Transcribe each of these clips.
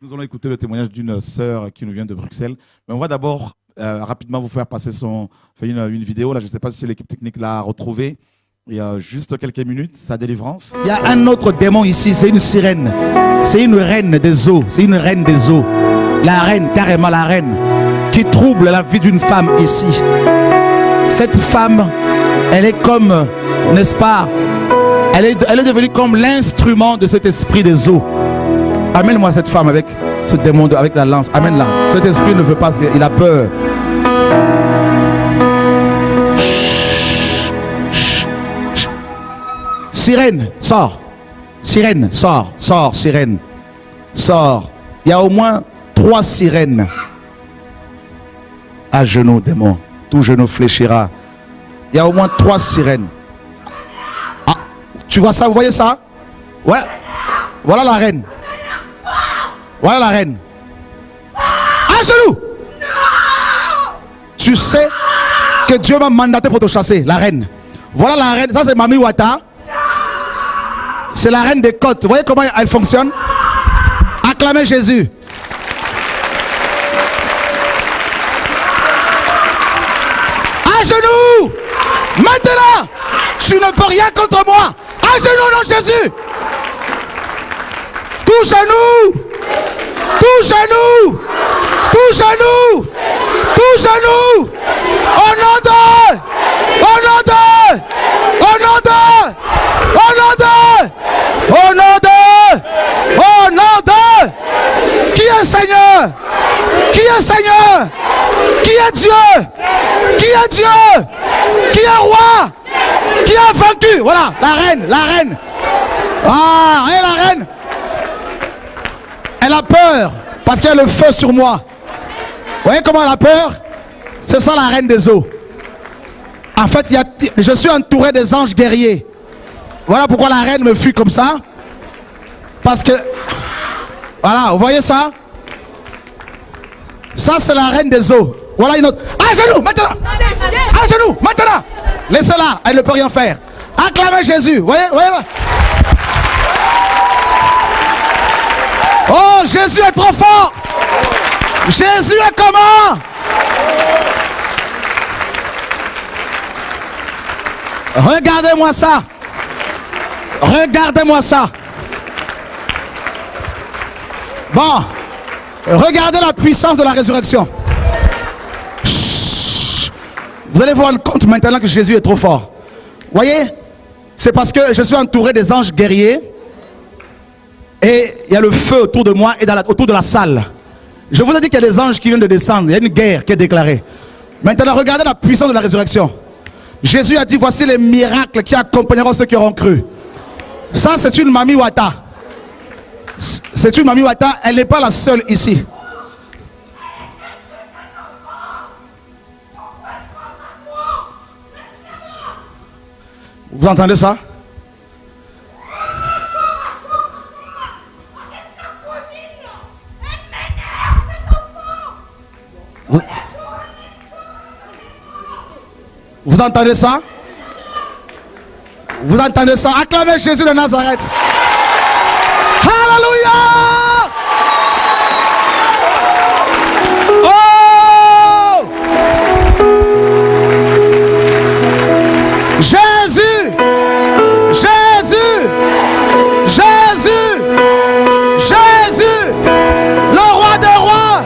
Nous allons écouter le témoignage d'une sœur qui nous vient de Bruxelles. Mais on va d'abord rapidement vous faire passer une vidéo. Là, je ne sais pas si l'équipe technique l'a retrouvée. Il y a juste quelques minutes, sa délivrance. Il y a un autre démon ici, c'est une sirène. C'est une reine des eaux. C'est une reine des eaux. La reine, carrément la reine, qui trouble la vie d'une femme ici. Cette femme, elle est comme, n'est-ce pas, elle est devenue comme l'instrument de cet esprit des eaux. Amène-moi cette femme avec ce démon, avec la lance. Amène-la. Cet esprit ne veut pas, il a peur. Sirène, sors. Sirène, sors. Sors, sirène. Sors. Il y a au moins 3 sirènes. À genoux, démon. Tout genou fléchira. Il y a au moins 3 sirènes. Ah, tu vois ça? Vous voyez ça? Ouais. Voilà la reine. Voilà la reine. À genoux. Tu sais que Dieu m'a mandaté pour te chasser, la reine. Voilà la reine. Ça c'est Mami Wata. C'est la reine des côtes. Vous voyez comment elle fonctionne? Acclamez Jésus. À genoux. Maintenant, tu ne peux rien contre moi. À genoux, non Jésus. Tout genou. Tout genou. Tout genou. Tout genou. Au nom de. Au nom de. Au nom de. Au nom de. Au nom de. Au nom de. Qui est Seigneur? Qui est Seigneur? Qui est Dieu? Qui est Dieu? Qui est roi? Qui a vaincu? Voilà, la reine, la reine. Ah, et la reine. Elle a peur parce qu'il y a le feu sur moi. Vous voyez comment elle a peur? C'est ça la reine des eaux. En fait, je suis entouré des anges guerriers. Voilà pourquoi la reine me fuit comme ça. Parce que, voilà, vous voyez ça? Ça, c'est la reine des eaux. Voilà une autre. À genoux, maintenant. À genoux, maintenant. Laissez-la, elle ne peut rien faire. Acclamez Jésus. Vous voyez, voyez. Oh, Jésus est trop fort. Jésus est comment? Regardez-moi ça. Regardez-moi ça. Bon, regardez la puissance de la résurrection. Chut. Vous allez vous rendre compte maintenant que Jésus est trop fort. Voyez, c'est parce que je suis entouré des anges guerriers. Et il y a le feu autour de moi et autour de la salle. Je vous ai dit qu'il y a des anges qui viennent de descendre. Il y a une guerre qui est déclarée. Maintenant, regardez la puissance de la résurrection. Jésus a dit, voici les miracles qui accompagneront ceux qui auront cru. Ça, c'est une Mami Wata. C'est une Mami Wata. Elle n'est pas la seule ici. Vous entendez ça? Vous entendez ça? Vous entendez ça? Acclamez Jésus de Nazareth. Alléluia! Oh! Jésus! Jésus! Jésus! Jésus! Le roi des rois!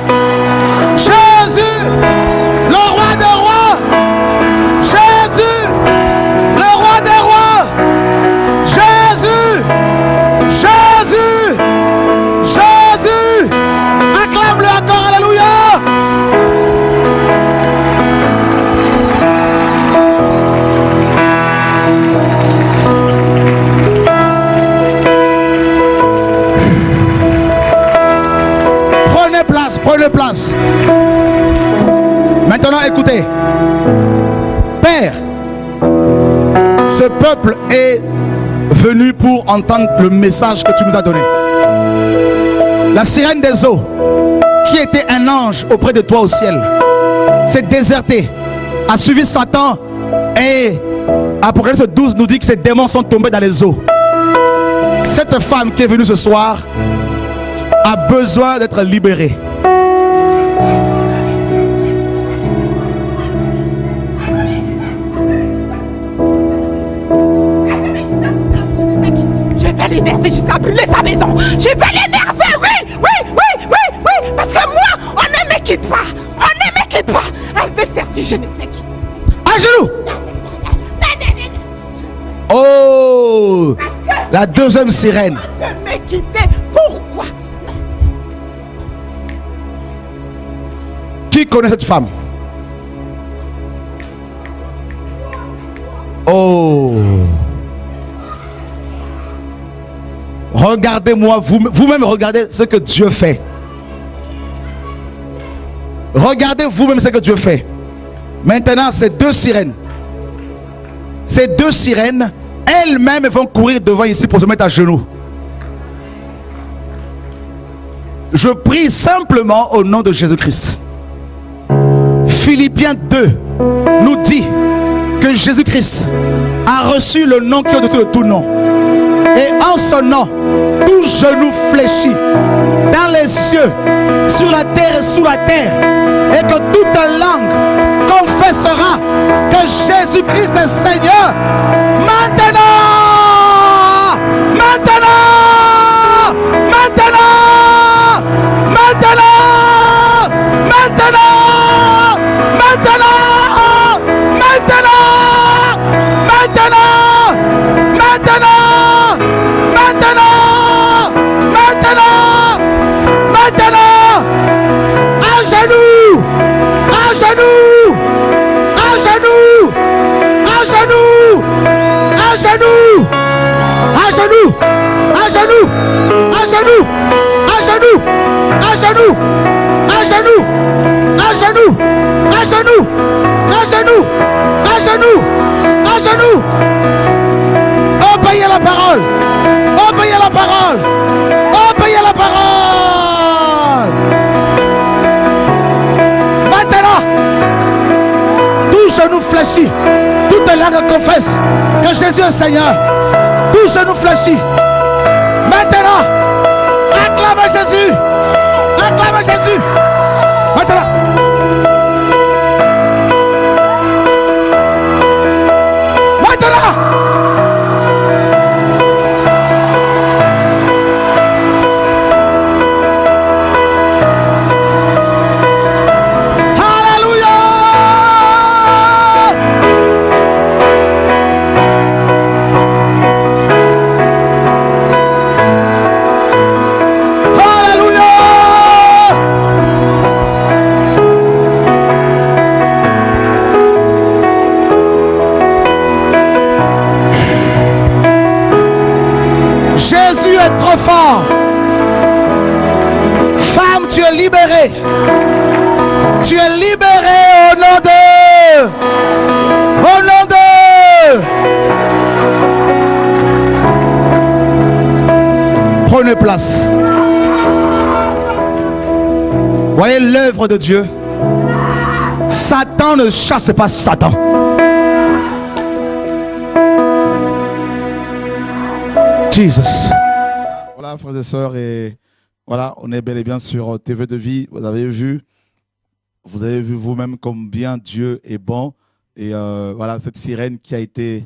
Jésus! Le roi des rois! Jésus! Le roi des rois! Jésus! Jésus! Jésus! Acclame-le encore, alléluia! Prenez place, prenez place. Maintenant, écoutez. Père, ce peuple est venu pour entendre le message que tu nous as donné. La sirène des eaux, qui était un ange auprès de toi au ciel, s'est désertée, a suivi Satan, et Apocalypse 12 nous dit que ces démons sont tombés dans les eaux. Cette femme qui est venue ce soir, a besoin d'être libéré. Je vais l'énerver jusqu'à brûler sa maison. Je vais l'énerver, oui. Parce que moi, on ne me quitte pas. On ne me quitte pas. Elle veut servir, je ne sais qui. À genoux. Oh, la deuxième sirène. De me quitter, pourquoi? Qui connaît cette femme? Oh. Regardez-moi, vous-même regardez ce que Dieu fait. Regardez vous-même ce que Dieu fait. Maintenant, ces deux sirènes, elles-mêmes vont courir devant ici pour se mettre à genoux. Je prie simplement au nom de Jésus-Christ. Philippiens 2 nous dit que Jésus-Christ a reçu le nom qui est au-dessus de tout nom. Et en son nom, tout genou fléchit dans les cieux, sur la terre et sous la terre, et que toute langue confessera que Jésus-Christ est Seigneur. Maintenant, maintenant, maintenant, maintenant, maintenant, maintenant, maintenant, maintenant, maintenant, maintenant, maintenant, à genoux, à genoux, à genoux, à genoux, à genoux, à genoux, à genoux, à genoux, à genoux, à genoux, à genoux, à genoux, à genoux, à genoux, à genoux, à genoux. Obéissez la parole, obéissez la parole, obéissez la parole. Maintenant, tout genou fléchit, toute langue confesse que Jésus est Seigneur. Tout genou fléchit. Maintenant, acclame Jésus, acclame Jésus. Maintenant. Maintenant. Jésus est trop fort. Femme, tu es libérée. Tu es libérée au nom de... Au nom de... Prenez place. Voyez l'œuvre de Dieu. Satan ne chasse pas Satan. Jesus. Voilà, frères et sœurs, et voilà, on est bel et bien sur TV de Vie. Vous avez vu vous-même combien Dieu est bon. Et voilà, cette sirène qui a été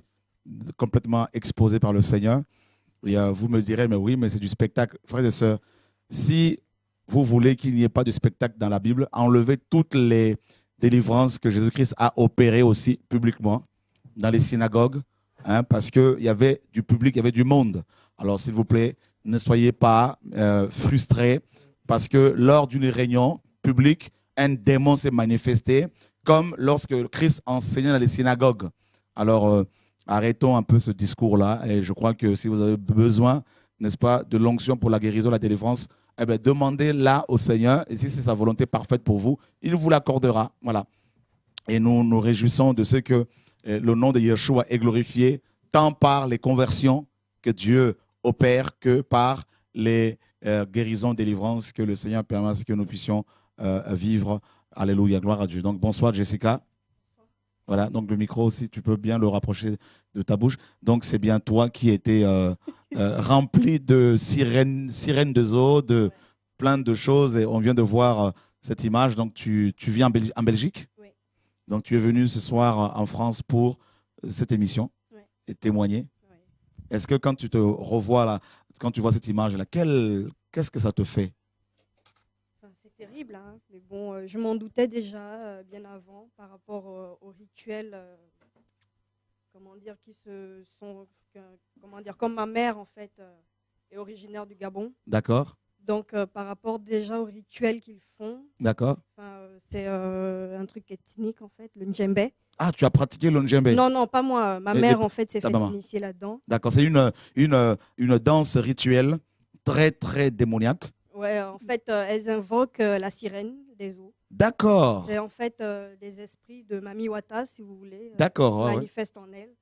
complètement exposée par le Seigneur. Et vous me direz, mais oui, mais c'est du spectacle. Frères et sœurs, si vous voulez qu'il n'y ait pas de spectacle dans la Bible, enlevez toutes les délivrances que Jésus-Christ a opérées aussi publiquement dans les synagogues. Parce qu'il y avait du public, il y avait du monde. Alors, s'il vous plaît, ne soyez pas frustrés parce que lors d'une réunion publique, un démon s'est manifesté comme lorsque Christ enseignait dans les synagogues. Alors, arrêtons un peu ce discours-là et je crois que si vous avez besoin, n'est-ce pas, de l'onction pour la guérison, la délivrance, eh bien, demandez-la au Seigneur et si c'est sa volonté parfaite pour vous, il vous l'accordera. Voilà. Et nous nous réjouissons de ce que le nom de Yeshua est glorifié tant par les conversions que Dieu opère que par les guérisons, délivrances que le Seigneur permet à ce que nous puissions vivre. Alléluia, gloire à Dieu. Donc bonsoir Jessica. Voilà, donc le micro aussi, tu peux bien le rapprocher de ta bouche. Donc c'est bien toi qui étais rempli de sirènes de zoo, plein de choses et on vient de voir cette image. Donc, tu vis en Belgique. Oui. Donc, tu es venu ce soir en France pour cette émission Oui. et témoigner. Oui. Est-ce que quand tu te revois là, quand tu vois cette image-là, qu'est-ce que ça te fait? Enfin, c'est terrible, hein. Mais bon, je m'en doutais déjà bien avant par rapport aux rituels, comment dire, comment dire, comme ma mère en fait est originaire du Gabon. D'accord, Donc par rapport déjà aux rituels qu'ils font, d'accord. c'est un truc ethnique en fait, le Ndjembe. Ah, tu as pratiqué le Ndjembe. Non, non, pas moi. Ma Mais mère en fait s'est ta fait maman. initier là-dedans. D'accord, c'est une danse rituelle très, très démoniaque. Ouais, en fait, elles invoquent la sirène des eaux. D'accord, C'est en fait des esprits de Mami Wata, si vous voulez, qui d'accord, se ouais, ouais. manifestent en elles.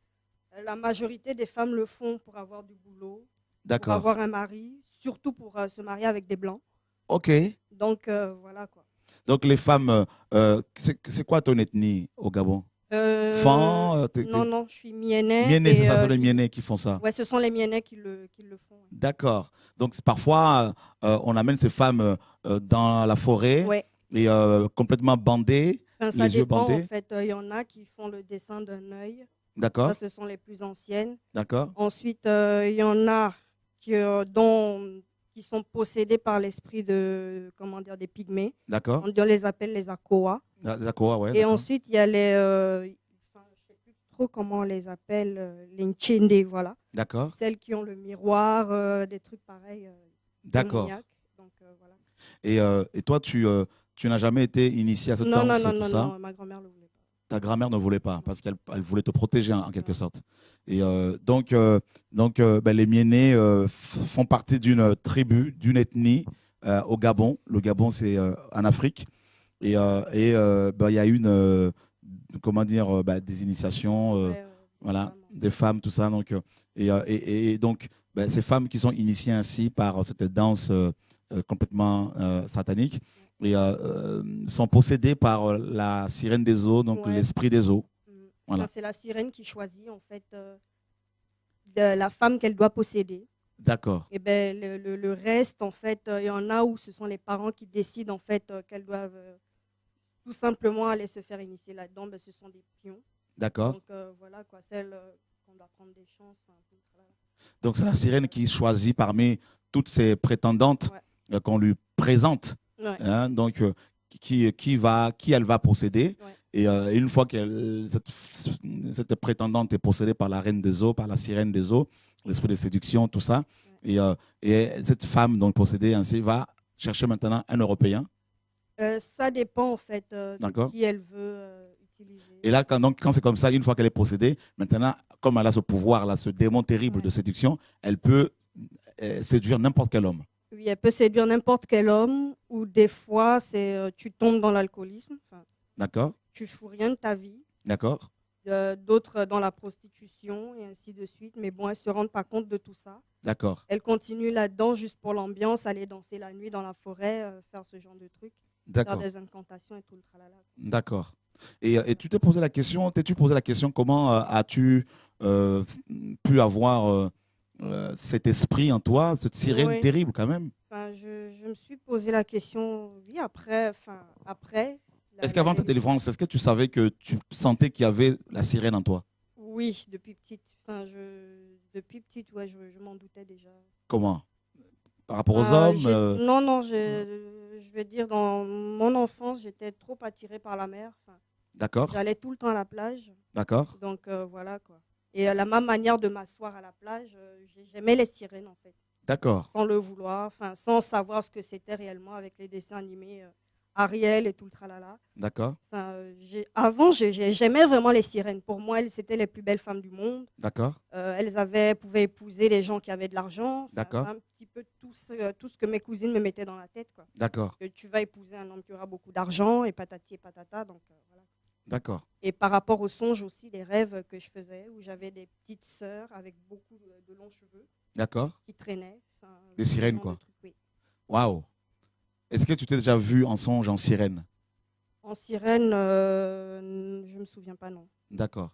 La majorité des femmes le font pour avoir du boulot, pour D'accord. avoir un mari, surtout pour se marier avec des blancs. Ok. Donc voilà quoi. Donc les femmes, c'est quoi ton ethnie au Gabon? Fan, Non, non, je suis Mienais. Mienais, et, c'est ça, c'est les qui- Mienais qui font ça. Ouais, ce sont les Mienais qui le font. Ouais. D'accord. Donc parfois, on amène ces femmes dans la forêt Ouais. et complètement bandées, Enfin, ça les yeux dépend bandés. en fait. Il y en a qui font le dessin d'un œil. D'accord, Ça, ce sont les plus anciennes. d'accord, Ensuite, il y en a qui sont possédés par l'esprit comment dire, des pygmées. d'accord. On les appelle les Akoa. D'accord, ouais. Et d'accord. ensuite, il y a je ne sais plus trop comment on les appelle, les Nchende, voilà. D'accord, Celles qui ont le miroir, des trucs pareils, d'accord. démoniaques. Donc, voilà. Et toi, tu n'as jamais été initié à cette Non, danse, non, tout non, ça? non, ma grand-mère le voulait pas. Ta grand-mère ne voulait pas parce qu'elle voulait te protéger en quelque sorte. Et donc, les Mienais font partie d'une tribu, d'une ethnie au Gabon. Le Gabon, c'est en Afrique. Et il y a eu comment dire, des initiations, Ouais, voilà, vraiment. des femmes, tout ça. Donc, et donc, ces femmes qui sont initiées ainsi par cette danse complètement satanique et sont possédées par la sirène des eaux, donc Ouais. l'esprit des eaux. Mm. Voilà. Enfin, c'est la sirène qui choisit en fait la femme qu'elle doit posséder. D'accord, Et ben le reste, en fait, il y en a où ce sont les parents qui décident en fait qu'elles doivent tout simplement aller se faire initier là-dedans. Ben, ce sont des pions. d'accord. Donc voilà quoi, celles qu'on doit prendre des chances. Enfin, tout le travail. Donc c'est la sirène qui choisit parmi toutes ces prétendantes Ouais. qu'on lui présente. Ouais. Hein, donc qui elle va posséder. Ouais. Et une fois que cette prétendante est possédée par la reine des eaux, par la sirène des eaux, l'esprit de séduction, tout ça, et cette femme donc possédée ainsi va chercher maintenant un Européen. Ça dépend en fait D'accord. de qui elle veut utiliser. Et là, quand c'est comme ça, une fois qu'elle est possédée, maintenant, comme elle a ce pouvoir-là, ce démon terrible de séduction, elle peut séduire n'importe quel homme. Oui, elle peut séduire n'importe quel homme, ou des fois, tu tombes dans l'alcoolisme, enfin, D'accord, tu fous rien de ta vie, d'accord, d'autres dans la prostitution, et ainsi de suite. Mais bon, elles ne se rendent pas compte de tout ça. d'accord, Elles continuent là-dedans juste pour l'ambiance, aller danser la nuit dans la forêt, faire ce genre de trucs, faire d'accord, des incantations et tout le tralala. d'accord. Et tu t'es posé la question, comment as-tu pu avoir cet esprit en toi, cette sirène Oui. terrible quand même? Enfin, je me suis posé la question, oui, après. Est-ce qu'avant ta délivrance, est-ce que tu savais que tu sentais qu'il y avait la sirène en toi? Oui, depuis petite. Enfin, depuis petite, ouais, je m'en doutais déjà. Comment? Par rapport aux Ah, hommes Non, non, je veux dire, dans mon enfance, j'étais trop attirée par la mer. Enfin, D'accord, j'allais tout le temps à la plage. d'accord, Donc, voilà, quoi. Et ma manière de m'asseoir à la plage, j'aimais les sirènes, en fait. d'accord, Sans le vouloir, enfin, sans savoir ce que c'était réellement avec les dessins animés Ariel et tout le tralala. d'accord, Enfin, avant, j'aimais vraiment les sirènes. Pour moi, elles, c'était les plus belles femmes du monde. d'accord, Elles pouvaient épouser les gens qui avaient de l'argent. Enfin, D'accord. c'est un petit peu tout ce que mes cousines me mettaient dans la tête, quoi. d'accord, Que tu vas épouser un homme qui aura beaucoup d'argent et patati et patata. Donc, voilà. d'accord, Et par rapport aux songes aussi, les rêves que je faisais, où j'avais des petites sœurs avec beaucoup de longs cheveux d'accord. qui traînaient. Enfin, Des ce sirènes, genre quoi. de trucs, oui. Waouh! Est-ce que tu t'es déjà vu en songe en sirène? En sirène, je ne me souviens pas, non. D'accord.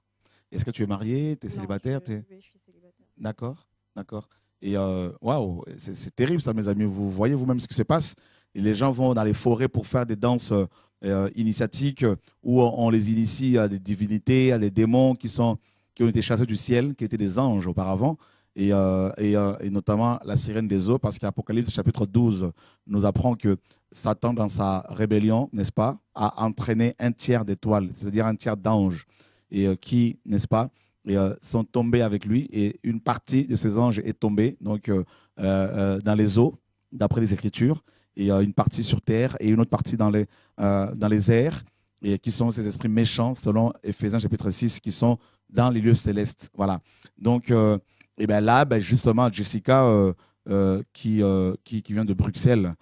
Est-ce que tu es marié? Tu es Non, célibataire? oui, je suis célibataire. D'accord, d'accord. Et waouh, c'est terrible ça, mes amis. Vous voyez vous-même ce qui se passe. Et les gens vont dans les forêts pour faire des danses initiatiques où on les initie à des divinités, à des démons qui ont été chassés du ciel, qui étaient des anges auparavant. Et notamment la sirène des eaux, parce qu'Apocalypse chapitre 12 nous apprend que Satan, dans sa rébellion, n'est-ce pas, a entraîné un tiers d'étoiles, c'est-à-dire un tiers d'anges, et qui, n'est-ce pas, sont tombés avec lui, et une partie de ces anges est tombée donc, dans les eaux, d'après les Écritures, et une partie sur terre, et une autre partie dans les airs, et qui sont ces esprits méchants, selon Éphésiens chapitre 6, qui sont dans les lieux célestes. Voilà. Donc, et bien là, justement, Jessica, qui vient de Bruxelles,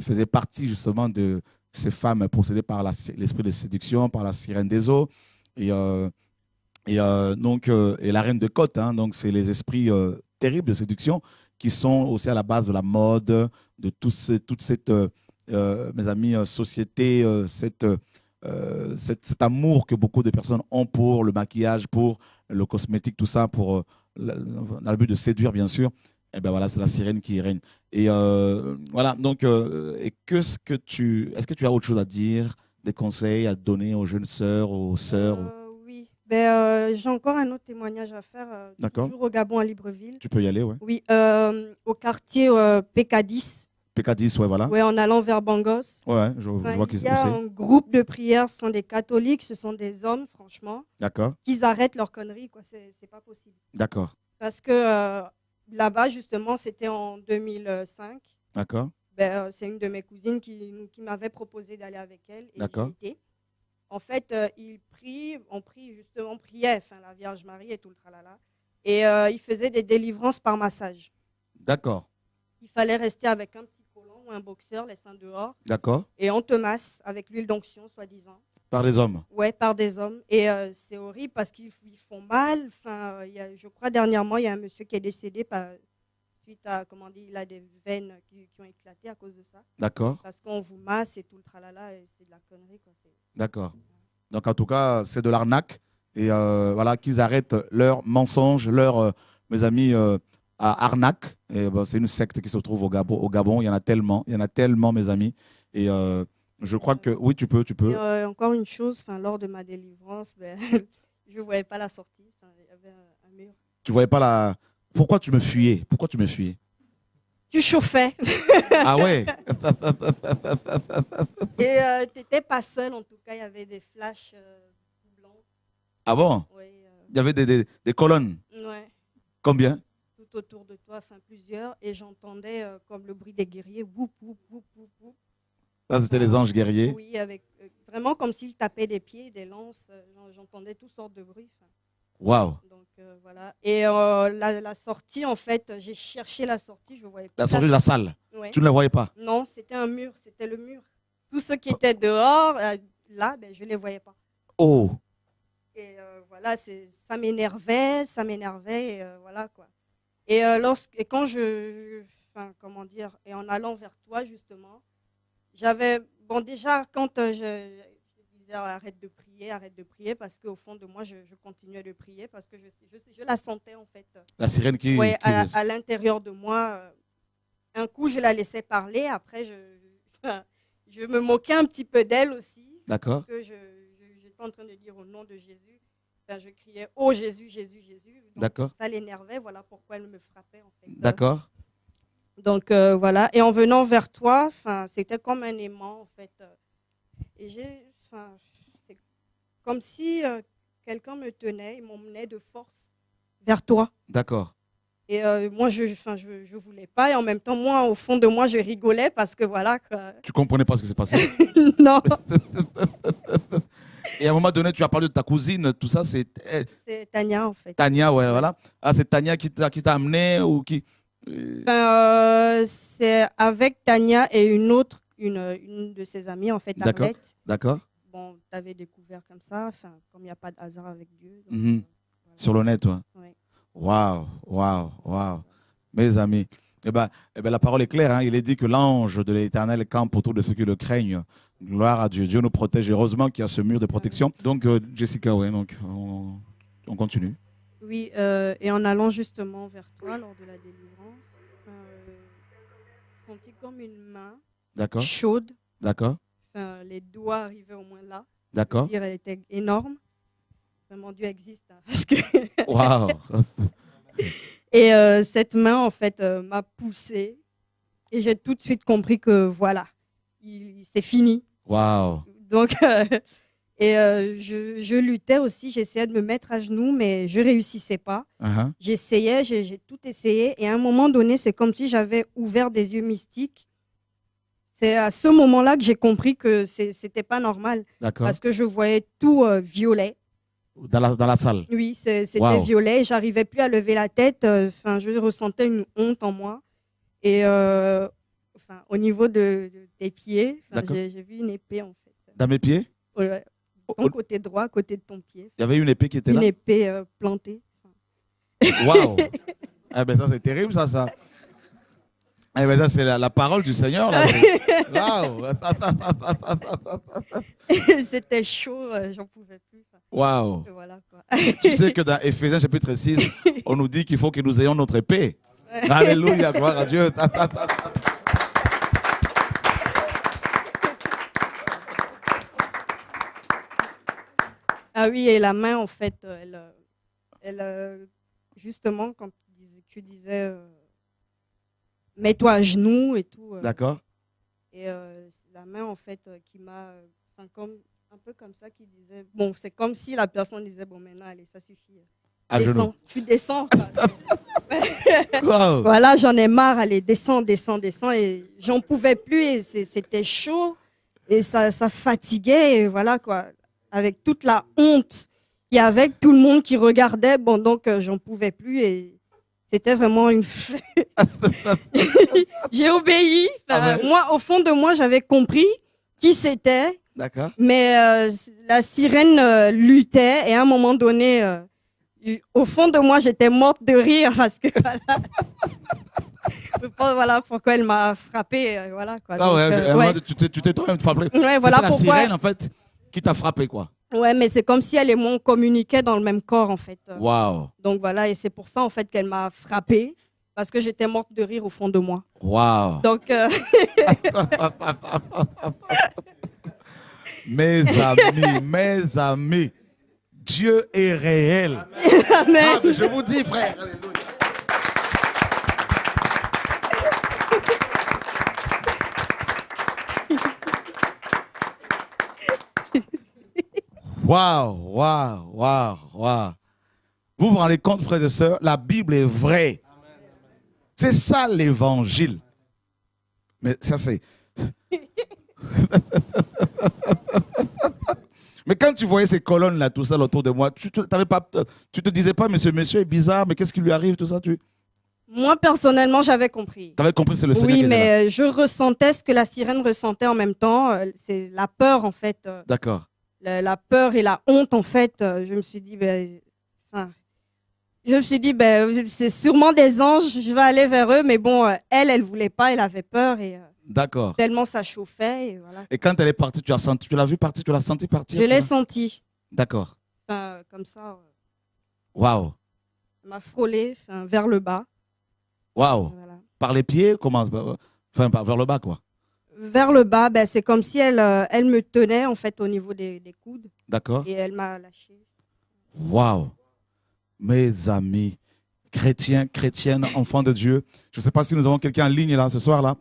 faisait partie justement de ces femmes possédées par l'esprit de séduction, par la sirène des eaux. Et la reine de côte, hein, donc c'est les esprits terribles de séduction qui sont aussi à la base de la mode, de toute cette, mes amis, société, cet amour que beaucoup de personnes ont pour le maquillage, pour le cosmétique, tout ça, dans le but de séduire, bien sûr. Et ben voilà, c'est la sirène qui règne. Et voilà, donc, est-ce que tu as autre chose à dire, des conseils à donner aux jeunes sœurs, aux sœurs Oui, j'ai encore un autre témoignage à faire. D'accord. Toujours au Gabon, à Libreville. Tu peux y aller, ouais. Oui, au quartier PK10. PK10, ouais, voilà. Ouais, en allant vers Bangos. Ouais, je vois qui il y a c'est. un groupe de prière, ce sont des catholiques, ce sont des hommes, franchement. D'accord. Qu'ils arrêtent leurs conneries, quoi. C'est pas possible. D'accord. Parce que là-bas, justement, c'était en 2005. D'accord. C'est une de mes cousines qui m'avait proposé d'aller avec elle. Et d'accord. J'y étais. En fait, on priait, enfin, la Vierge Marie et tout le tralala. Et ils faisaient des délivrances par massage. D'accord. Il fallait rester avec un petit collant ou un boxeur, les seins dehors. D'accord. Et on te masse avec l'huile d'onction, soi-disant. Par des hommes? Ouais, par des hommes. Et c'est horrible parce qu'ils font mal. Enfin, je crois dernièrement, il y a un monsieur qui est décédé suite à, comment dire, il a des veines qui ont éclaté à cause de ça. D'accord. Parce qu'on vous masse et tout le tralala, et c'est de la connerie, quoi. D'accord. Donc en tout cas, c'est de l'arnaque. Et voilà, qu'ils arrêtent leurs mensonges, mes amis, à arnaque. Et c'est une secte qui se trouve au Gabon. Il y en a tellement, mes amis. Et je crois que oui, tu peux. Et, encore une chose, lors de ma délivrance, je ne voyais pas la sortie. Il y avait un mur. Tu voyais pas la. Pourquoi tu me fuyais? Tu chauffais. Ah ouais. Et tu n'étais pas seul, en tout cas, il y avait des flashs blancs. Ah bon? Oui, il y avait des colonnes. Ouais. Combien? Tout autour de toi, plusieurs. Et j'entendais comme le bruit des guerriers. Woup, woup, woup, woup, woup. Ça, c'était les anges guerriers. Oui, avec, vraiment comme s'ils tapaient des pieds, des lances. J'entendais toutes sortes de bruits. Waouh. Donc voilà. Et la sortie, en fait, j'ai cherché la sortie, je ne voyais pas. La sortie de la salle. Ouais. Tu ne la voyais pas? Non, c'était un mur, c'était le mur. Tous ceux qui étaient dehors, là, je ne les voyais pas. Oh. Et voilà, ça m'énervait, et voilà quoi. Et quand comment dire, et en allant vers toi justement, j'avais, bon déjà quand je disais arrête de prier parce qu'au fond de moi je continuais de prier parce que je la sentais en fait. La sirène qui. Ouais, à l'intérieur de moi. Un coup je la laissais parler, après je me moquais un petit peu d'elle aussi. D'accord. Parce que j'étais en train de dire au nom de Jésus. Je criais oh Jésus, Jésus, Jésus. D'accord. Ça l'énervait, voilà pourquoi elle me frappait en fait. D'accord. Donc voilà, et en venant vers toi, c'était comme un aimant en fait. Et c'est comme si quelqu'un me tenait, il m'emmenait de force vers toi. D'accord. Et moi je voulais pas, et en même temps moi au fond de moi je rigolais parce que voilà. Tu comprenais pas ce qui s'est passé? Non. Et à un moment donné, tu as parlé de ta cousine, tout ça, c'est Tania en fait. Tania, ouais, voilà. Ah, c'est Tania qui t'a amené ou qui? C'est avec Tania et une de ses amies en fait, D'accord. Arlette. D'accord. Bon, tu avais découvert comme ça, comme il n'y a pas de hasard avec Dieu. Donc, Voilà. Sur le net, toi. Oui. Waouh. Mes amis, la parole est claire. Hein. Il est dit que l'ange de l'Éternel campe autour de ceux qui le craignent. Gloire à Dieu. Dieu nous protège. Heureusement qu'il y a ce mur de protection. Donc, Jessica, ouais, donc, on continue. Oui, et en allant justement vers toi lors de la délivrance, j'ai senti comme une main D'accord. chaude. D'accord. Enfin, les doigts arrivaient au moins là. D'accord. Elle était énorme. Vraiment, Dieu existe. Hein, parce que Waouh. et cette main, en fait, m'a poussée. Et j'ai tout de suite compris que voilà, c'est fini. Waouh. Donc, je luttais aussi. J'essayais de me mettre à genoux, mais je ne réussissais pas. Uh-huh. J'essayais, j'ai tout essayé. Et à un moment donné, c'est comme si j'avais ouvert des yeux mystiques. C'est à ce moment-là que j'ai compris que c'était pas normal. D'accord. Parce que je voyais tout violet. Dans la salle. Oui, c'était Wow. violet. J'arrivais plus à lever la tête. Enfin, je ressentais une honte en moi. Et au niveau des pieds, j'ai vu une épée en fait. Dans mes pieds? Ouais, ton côté droit, à côté de ton pied. Il y avait une épée qui était là? Une épée plantée. Waouh! Eh ben ça, c'est terrible, ça. Eh ben ça, c'est la parole du Seigneur, là. Waouh! C'était chaud, j'en pouvais plus. Waouh! Voilà, quoi. Tu sais que dans Éphésiens chapitre 6, on nous dit qu'il faut que nous ayons notre épée. Ouais. Alléluia, gloire à Dieu. Ah oui, et la main, en fait, elle justement, quand tu disais mets-toi à genoux et tout. D'accord. Et la main, en fait, qui m'a, un peu comme ça, qui disait, bon, c'est comme si la personne disait, bon, maintenant, allez, ça suffit. À descends, genoux. tu descends. Wow. Voilà, j'en ai marre, allez, descends. Et j'en pouvais plus, et c'était chaud, et ça fatiguait, et voilà, quoi. Avec toute la honte, et avec tout le monde qui regardait, bon, donc, j'en pouvais plus, et c'était vraiment une... J'ai obéi. Moi, au fond de moi, j'avais compris qui c'était. D'accord. Mais la sirène luttait, et à un moment donné, au fond de moi, j'étais morte de rire parce que voilà pourquoi elle m'a frappée. Voilà, quoi. Ah Donc, ouais, tu t'es toi-même frappé. Ouais, voilà la pourquoi... sirène, en fait, qui t'a frappé, quoi. Ouais, mais c'est comme si elle et moi on communiquait dans le même corps, en fait. Waouh. Donc voilà, et c'est pour ça, en fait, qu'elle m'a frappée, parce que j'étais morte de rire au fond de moi. Waouh. Donc... Mes amis, Dieu est réel. Amen. Ah, mais je vous dis, frère. Alléluia. Waouh. Vous vous rendez compte, frères et sœurs, la Bible est vraie. C'est ça l'évangile. Mais ça, c'est... Mais quand tu voyais ces colonnes-là, tout ça autour de moi, tu te disais pas, monsieur est bizarre, mais qu'est-ce qui lui arrive, tout ça Moi, personnellement, j'avais compris. Tu avais compris, c'est le Seigneur qui était là. Oui, mais je ressentais ce que la sirène ressentait en même temps. C'est la peur, en fait. D'accord. La peur et la honte, en fait. Je me suis dit, c'est sûrement des anges, je vais aller vers eux. Mais bon, elle voulait pas, elle avait peur. Et d'accord. Tellement ça chauffait. Et, voilà. Et quand elle est partie, tu l'as vue partir, tu l'as senti partir? Je l'ai senti. D'accord. Comme ça. Waouh. Elle m'a frôlé vers le bas. Waouh. Voilà. Par les pieds, comment? Enfin, vers le bas, quoi. Vers le bas, c'est comme si elle me tenait, en fait, au niveau des coudes. D'accord. Et elle m'a lâché. Waouh. Mes amis, chrétiennes, enfants de Dieu. Je ne sais pas si nous avons quelqu'un en ligne là ce soir là.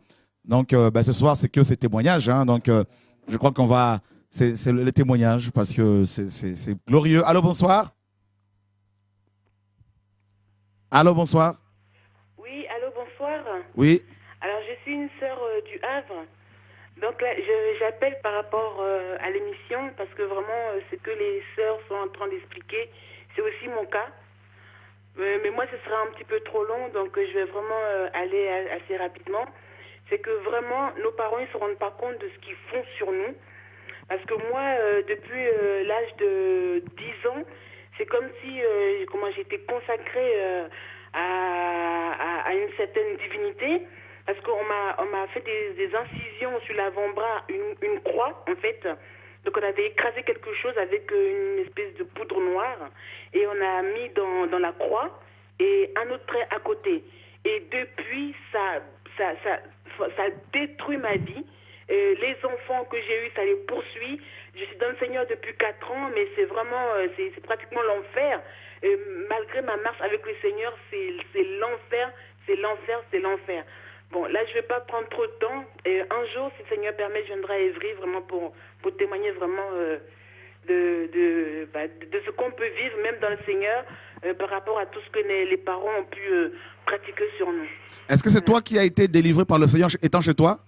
Donc ce soir c'est que ces témoignages. Hein. Donc je crois qu'on va, c'est le témoignage parce que c'est glorieux. Allô, bonsoir. Allô, bonsoir. Oui, allô, bonsoir. Oui. Alors je suis une sœur du Havre. Donc là, j'appelle par rapport à l'émission parce que vraiment ce que les sœurs sont en train d'expliquer, c'est aussi mon cas. Mais moi, ce sera un petit peu trop long, donc je vais vraiment aller assez rapidement. C'est que vraiment, nos parents, ils ne se rendent pas compte de ce qu'ils font sur nous. Parce que moi, depuis l'âge de 10 ans, c'est comme si j'étais consacrée à une certaine divinité. Parce qu'on m'a fait des incisions sur l'avant-bras, une croix, en fait. Donc on avait écrasé quelque chose avec une espèce de poudre noire et on a mis dans la croix et un autre trait à côté. Et depuis, ça détruit ma vie. Les enfants que j'ai eus, ça les poursuit. Je suis dans le Seigneur depuis 4 ans, mais c'est vraiment, c'est pratiquement l'enfer. Malgré ma marche avec le Seigneur, c'est l'enfer, c'est l'enfer, c'est l'enfer. Bon, là, je ne vais pas prendre trop de temps. Un jour, si le Seigneur permet, je viendrai à Évry vraiment pour témoigner vraiment de ce qu'on peut vivre, même dans le Seigneur, par rapport à tout ce que les parents ont pu pratiquer sur nous. Est-ce que c'est toi qui as été délivré par le Seigneur étant chez toi?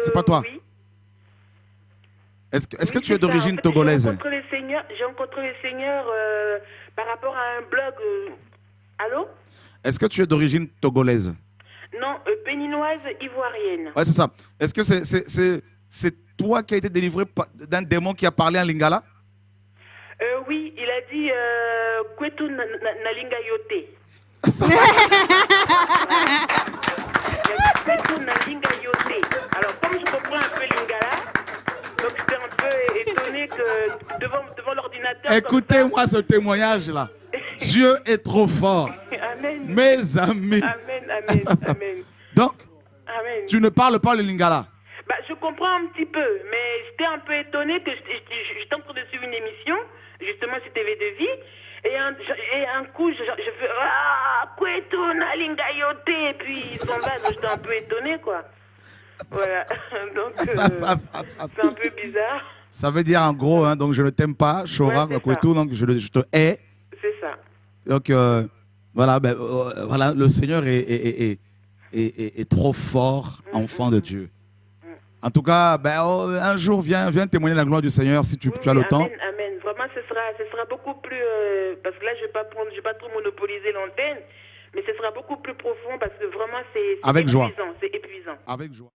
C'est pas toi? Oui. Est-ce que Oui, tu es d'origine togolaise? J'ai rencontré le Seigneur par rapport à un blog. Allô? Est-ce que tu es d'origine togolaise? Non, béninoise ivoirienne. Ouais, c'est ça. Est-ce que c'est toi qui as été délivré d'un démon qui a parlé en lingala? Oui, il a dit Kwetu Nalinga Yote. Kwetu Nalinga Yote. Alors, comme je comprends un peu lingala, donc j'étais un peu étonné que devant l'ordinateur. Écoutez-moi ce témoignage-là. Dieu est trop fort. Amen. Mes amis. Amen, amen, amen. Donc, Amen. tu ne parles pas le lingala? Bah, je comprends un petit peu, mais j'étais un peu étonné que j'étais en train de suivre une émission, justement sur TV de vie, et un coup, je fais ah, Kwetu Nalinga Yote, et puis ils sont là, donc j'étais un peu étonné, quoi. Voilà, donc c'est un peu bizarre. Ça veut dire en gros, hein, donc je ne t'aime pas, Chora, Ouais, Kwetu, donc je te hais. C'est ça. Donc voilà, voilà, le Seigneur est trop fort, enfant de Dieu. En tout cas, un jour, viens témoigner la gloire du Seigneur si tu as le temps. Amen. Vraiment, ce sera beaucoup plus... parce que là, je ne vais pas trop monopoliser l'antenne, mais ce sera beaucoup plus profond parce que vraiment, c'est Avec joie. épuisant. C'est épuisant. Avec joie.